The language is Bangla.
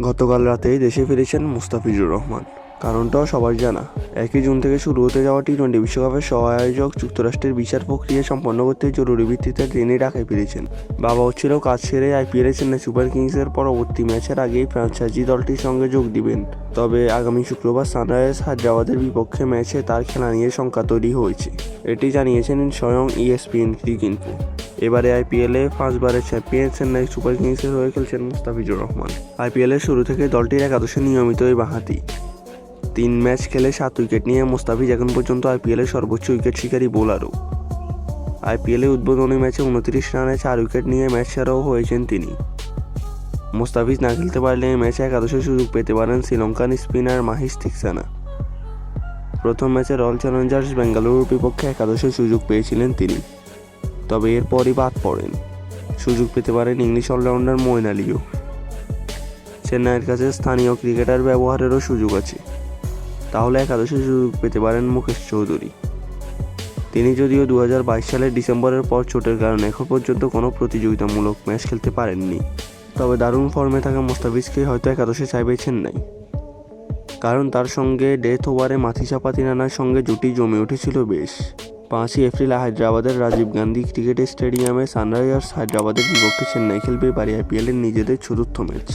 গতকাল রাতেই দেশে ফিরেছেন মুস্তাফিজুর রহমান। কারণটাও সবার জানা। 1 জুন থেকে শুরু হতে যাওয়া টি-20 বিশ্বকাপের সহ-আয়োজক যুক্তরাষ্ট্রের বিচার প্রক্রিয়া সম্পন্ন করতে জরুরি ভিত্তিতে তিনি ঢাকায় ফিরেছেন। বাবা হচ্ছিলেও কাজ সেরে আইপিএলে চেন্নাই সুপার কিংসের পরবর্তী ম্যাচের আগেই ফ্র্যাঞ্চাইজি দলটির সঙ্গে যোগ দিবেন। তবে আগামী শুক্রবার সানরাইজার্স হায়দ্রাবাদের বিপক্ষে ম্যাচে তার খেলা নিয়ে শঙ্কা তৈরি হয়েছে। এটি জানিয়েছেন স্বয়ং ESPN ক্রিকইনফো। এবারে আইপিএলে 5 বারের চ্যাম্পিয়ন চেন্নাই সুপার কিংসের হয়ে খেলছেন মুস্তাফিজুর রহমান। আইপিএলের শুরু থেকে দলটির একাদশে নিয়মিত এই বাঁহাতি। 3 ম্যাচ খেলে 7 উইকেট নিয়ে মুস্তাফিজ এখন পর্যন্ত আইপিএলের সর্বোচ্চ উইকেট শিকারী বোলারও। আইপিএলে উদ্বোধনী ম্যাচে 29 রানে 4 উইকেট নিয়ে ম্যাচ সেরাও হয়েছেন তিনি। মুস্তাফিজ না খেলতে পারলে এই ম্যাচে একাদশে সুযোগ পেতে পারেন শ্রীলঙ্কান স্পিনার মাহিস থিক্সানা। প্রথম ম্যাচে রয়্যাল চ্যালেঞ্জার্স বেঙ্গালুরুর বিপক্ষে একাদশে সুযোগ পেয়েছিলেন তিনি, তবে এরপরই বাদ পড়েন। সুযোগ পেতে পারেন ইংলিশ অলরাউন্ডার মঈন আলীও। চেন্নাইয়ের কাছে স্থানীয় ক্রিকেটার ব্যবহারেরও সুযোগ আছে, তাহলে একাদশে সুযোগ পেতে পারেন মুকেশ চৌধুরী। তিনি যদিও 2022 সালের ডিসেম্বরের পর চোটের কারণে এখন পর্যন্ত কোনো প্রতিযোগিতামূলক ম্যাচ খেলতে পারেননি। তবে দারুণ ফর্মে থাকা মুস্তাফিজকে হয়তো একাদশে চাইবে চেন্নাই, কারণ তার সঙ্গে ডেথ ওভারে মাথিসা পাতিরানার সঙ্গে জুটি জমে উঠেছিল বেশ। 5ই এপ্রিল হায়দ্রাবাদের রাজীব গান্ধী ক্রিকেট স্টেডিয়ামে সানরাইজার্স হায়দ্রাবাদের বিপক্ষে চেন্নাই খেলবে এবারে আইপিএলের নিজেদের চতুর্থ ম্যাচ।